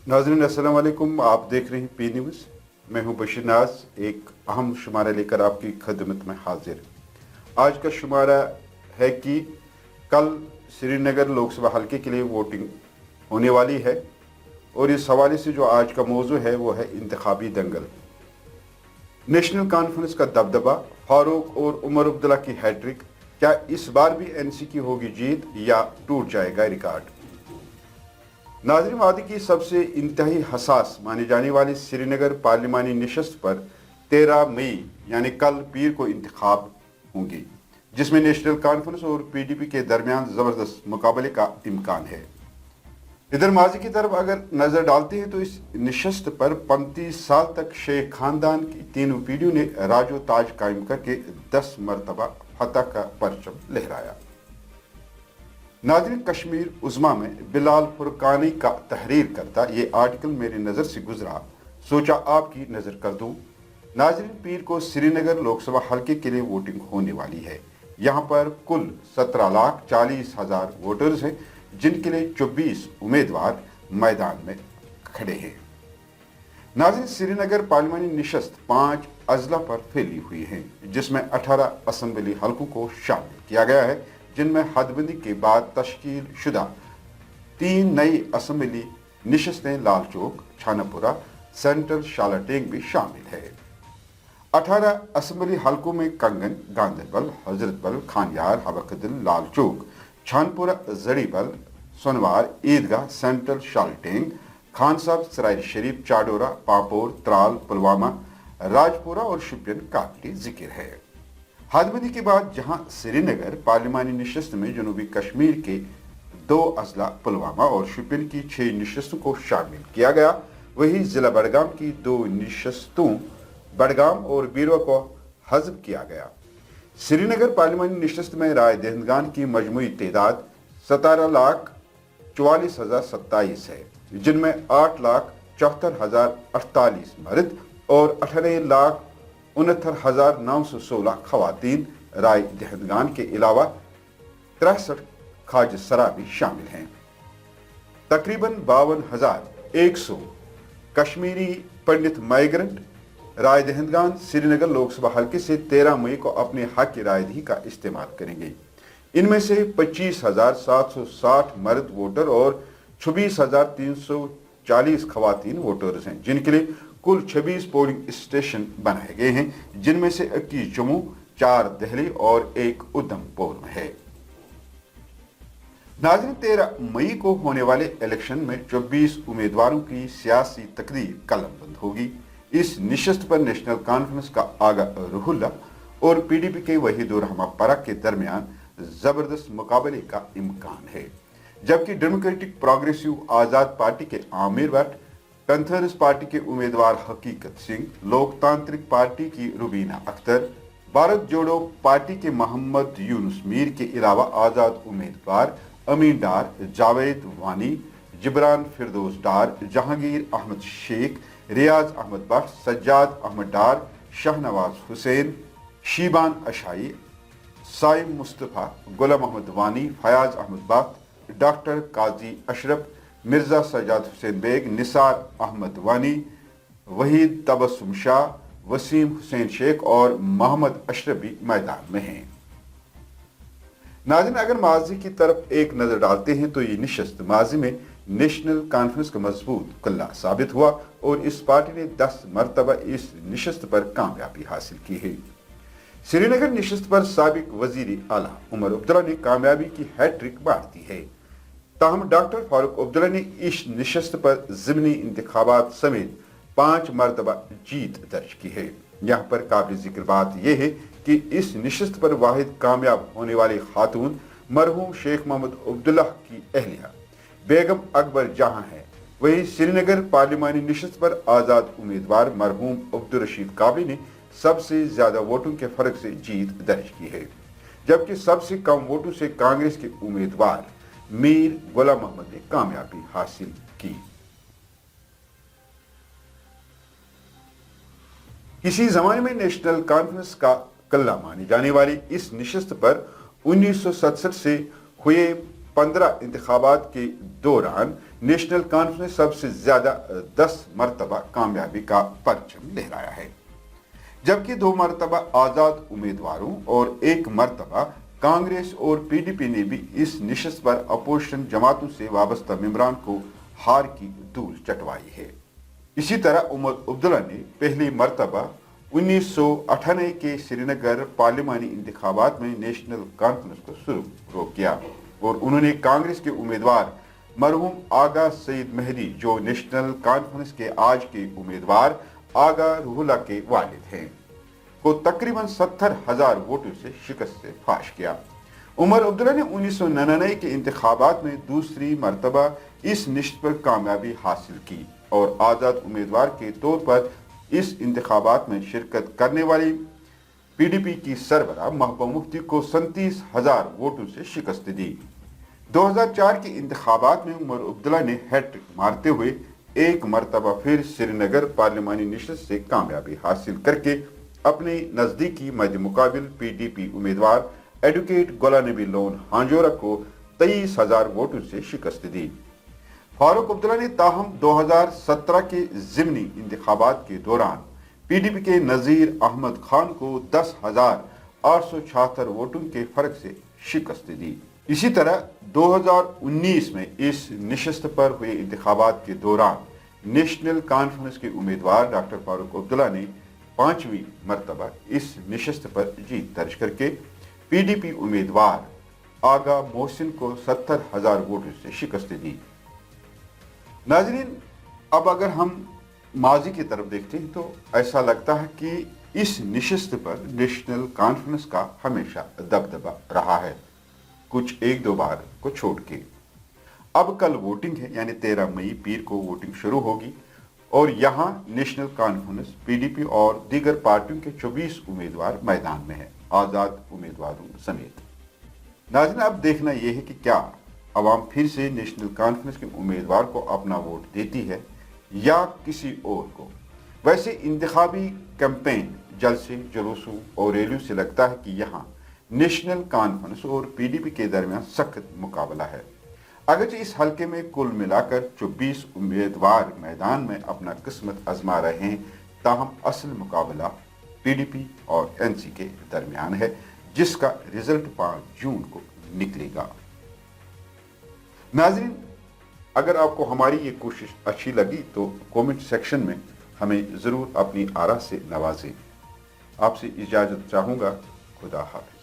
नाज़रीन अस्सलाम वालेकुम। आप देख रहे हैं पी न्यूज़। मैं हूं बशीर नाज। एक अहम शुमारा लेकर आपकी खिदमत में हाजिर। आज का शुमारा है कि कल श्रीनगर लोकसभा हल्के के लिए वोटिंग होने वाली है और इस हवाले से जो आज का मौजू है वो है इंतखाबी दंगल। नेशनल कॉन्फ्रेंस का दबदबा, फारूक और उमर अब्दुल्ला की हैट्रिक, क्या इस बार भी एनसी की होगी जीत या टूट जाएगा रिकॉर्ड। नाज़रीन, वादी की सबसे इंतहाई हसास माने जाने वाली श्रीनगर पार्लिमानी नशस्त पर 13 मई यानी कल पीर को इंतखाब होंगे, जिसमें नेशनल कॉन्फ्रेंस और पीडीपी के दरमियान ज़बरदस्त मुकाबले का इम्कान है। इधर माजी की तरफ अगर नजर डालते हैं तो इस नशस्त पर 35 साल तक शेख खानदान की तीनों पीढ़ियों ने राजो ताज कायम करके 10 मरतबा फतह का परचम लहराया। नाज़रीन, कश्मीर उज़्मा में बिलाल फुरकानी का तहरीर करता ये आर्टिकल मेरी नज़र से गुजरा, सोचा आपकी नज़र कर दूं। नाज़रीन, पीर को श्रीनगर लोकसभा हल्के के लिए वोटिंग होने वाली है। यहाँ पर कुल 17,40,000 वोटर्स हैं, जिनके लिए 24 उम्मीदवार मैदान में खड़े हैं। नाज़रीन, श्रीनगर पार्लिमानी नशस्त 5 अजला पर फैली हुई है, जिसमें 18 असम्बली हल्कों को शामिल किया गया है, जिनमें हदबंदी के बाद तश्कील शुदा 3 नई असम्बली नशस्तें लाल चौक, छानापुरा, सेंट्रल शालाटेंग भी शामिल है। 18 असम्बली हल्कों में कंगन, गांधरबल, हजरतबल, खानियार, हबकदिल, लाल चौक, छानपुरा, जड़ीबल, सोनवार, ईदगाह, सेंट्रल शालाटेंग, खान साहब, सराय शरीफ, चाडोरा, पापोर, त्राल, पुलवामा, राजपुरा और शुपियन काबिल जिक्र है। हदबंदी के बाद जहां श्रीनगर पार्लिमानी नशस्त में जनूबी कश्मीर के 2 अजला पुलवामा और शुपियन की 6 नशस्तों को शामिल किया गया, वहीं जिला बडगाम की 2 नशस्तों बडगाम और बीरवा को हज़फ किया गया। श्रीनगर पार्लिमानी नशस्त में राय दहिंदगान की मजमूई तादाद 17,44,027 है, जिनमें 8,74,048 मर्द और 18,69,916 खवातीन राय दहिंदगान के अलावा 63 खाज सरा भी शामिल हैं। तकरीबन 52,100 कश्मीरी पंडित माइग्रेंट राय दहिंदगान श्रीनगर लोकसभा हल्के से 13 मई को अपने हक की रायदही का इस्तेमाल करेंगे। इनमें से 25,760 मर्द वोटर और 26,340 खवातीन वोटर्स हैं, जिनके लिए कुल 26 पोलिंग स्टेशन बनाए गए हैं, जिनमें से 21 जम्मू, 4 दिल्ली और 1 उधमपुर में है। नाज़रीन, 13 मई को होने वाले इलेक्शन में 24 उम्मीदवारों की सियासी तकदीर कलमबंद होगी। इस नशस्त पर नेशनल कॉन्फ्रेंस का आगा रुहुल्ला और पीडीपी के वहीद उर रहमान परख के दरमियान जबरदस्त मुकाबले का इम्कान है, जबकि डेमोक्रेटिक प्रोग्रेसिव आजाद पार्टी के आमिर भट्ट, पैंथर्स पार्टी के उम्मीदवार हकीकत सिंह, लोकतांत्रिक पार्टी की रुबीना अख्तर, भारत जोड़ो पार्टी के मोहम्मद यूनुस मीर के अलावा आजाद उम्मीदवार अमीन डार, जावेद वानी, जिब्रान फिरदौस डार, जहांगीर अहमद शेख, रियाज अहमद बख्श, सज्जाद अहमद डार, शाहनवाज हुसैन, शीबान अशाई, साइम मुस्तफ़ा, गुलाम अहमद वानी, फयाज अहमद बख्श, डॉक्टर काजी अशरफ, मिर्जा सज्जाद हुसैन बेग, निसार अहमद वानी, वहीद तबस्सुम शाह, वसीम हुसैन शेख और मोहम्मद अशरफ भी मैदान में हैं। नाज़रीन, अगर माजी की तरफ एक नजर डालते हैं तो ये नशस्त माजी में नेशनल कॉन्फ्रेंस का मजबूत कल्ला साबित हुआ और इस पार्टी ने 10 मरतबा इस नशस्त पर कामयाबी हासिल की है। श्रीनगर नशस्त पर साबिक वजीर आला उमर अब्दुल्ला ने कामयाबी की हैट्रिक बांट दी है। ताहम डॉक्टर फारूक अब्दुल्ला ने इस नशस्त पर ज़िमनी इंतखाबात समेत 5 मरतबा जीत दर्ज की है। यहाँ पर काबिल जिक्र बात यह है कि इस नशस्त पर वाहिद कामयाब होने वाली खातून मरहूम शेख मोहम्मद अब्दुल्ला की अहलिया बेगम अकबर जहां है। वहीं श्रीनगर पार्लिमानी नशस्त पर आजाद उम्मीदवार मरहूम अब्दुल रशीद काबली ने सबसे ज्यादा वोटों के फर्क से जीत दर्ज की है, जबकि सबसे कम वोटों से कांग्रेस के उम्मीदवार मीर गुलाम मोहम्मद ने कामयाबी हासिल की। किसी जमाने में नेशनल कॉन्फ्रेंस का कल्ला मानी जाने वाली इस नशस्त पर 1967 से हुए 15 इंतखाबात के दौरान नेशनल कॉन्फ्रेंस ने सबसे ज्यादा 10 मरतबा कामयाबी का परचम लहराया है, जबकि 2 मरतबा आजाद उम्मीदवारों और 1 मरतबा कांग्रेस और पीडीपी ने भी इस नशिस्त पर अपोजिशन जमातों से वाबस्ता मेंबरान को हार की धूल चटवाई है। इसी तरह उमर अब्दुल्ला ने पहली मरतबा 1998 के श्रीनगर पार्लिमानी इंतखाबात में नेशनल कॉन्फ्रेंस को शुरू किया और उन्होंने कांग्रेस के उम्मीदवार मरहूम आगा सईद मेहदी, जो नेशनल कॉन्फ्रेंस के आज के उम्मीदवार आगा रूहुल्लाह के वालिद हैं, को तकरीबन 70,000 वोटों से शिकस्त से फाश किया। उमर अब्दुल्ला ने 1999 के इंतखाबात में दूसरी मरतबा इस निश्चित पर कामयाबी हासिल की और आज़ाद उम्मीदवार के तौर पर इस इंतखाबात में शिरकत करने वाली पीडीपी की सरबराह महबूबा मुफ्ती को 37,000 वोटों से शिकस्त दी। 2004 के इंतखाबात में उमर अब्दुल्ला ने हैट्रिक मारते हुए 1 मरतबा फिर श्रीनगर पार्लिमानी नशिस्त से कामयाबी हासिल करके अपने नजदीकी मद मुकाबिल पीडीपी उम्मीदवार एडवोकेट गुलाम नबी लोन हांजोरा को 23,000 वोटों से शिकस्त दी। फारूक अब्दुल्ला ने ताहम 2017 के ज़िमनी इंतखाबात के दौरान पीडीपी के नज़ीर अहमद खान को 10,876 वोटों के फर्क से शिकस्त दी। इसी तरह 2019 में इस नशिस्त पर हुए इंतखाबात के दौरान नेशनल कॉन्फ्रेंस के उम्मीदवार डॉक्टर फारूक अब्दुल्ला ने 5वीं मरतबा इस नशिस्त पर जीत दर्ज करके पीडीपी उम्मीदवार आगा मोहसिन को 70,000 वोटों से शिकस्त दी। नाज़रीन, अब अगर हम माजी की तरफ देखते हैं तो ऐसा लगता है कि इस नशिस्त पर नेशनल कॉन्फ्रेंस का हमेशा दबदबा रहा है, कुछ 1-2 बार को छोड़ के। अब कल वोटिंग है, यानी 13 मई पीर को वोटिंग शुरू होगी और यहाँ नेशनल कॉन्फ्रेंस, पीडीपी और दीगर पार्टियों के 24 उम्मीदवार मैदान में हैं, आज़ाद उम्मीदवारों समेत। नाज़रीन, अब देखना यह है कि क्या अवाम फिर से नेशनल कॉन्फ्रेंस के उम्मीदवार को अपना वोट देती है या किसी और को। वैसे इंतखाबी कैंपेन, जलसे, जुलूसों और रैलियों से लगता है कि यहाँ नेशनल कॉन्फ्रेंस और पीडीपी के दरमियान सख्त मुकाबला है। अगरचे इस हलके में कुल मिलाकर 24 उम्मीदवार मैदान में अपना किस्मत आजमा रहे हैं, ताहम असल मुकाबला पीडीपी और एनसी के दरमियान है, जिसका रिजल्ट 5 जून को निकलेगा। नाज़रीन, अगर आपको हमारी ये कोशिश अच्छी लगी तो कमेंट सेक्शन में हमें ज़रूर अपनी आरा से नवाजें। आपसे इजाज़त चाहूँगा। खुदा हाफ़िज़।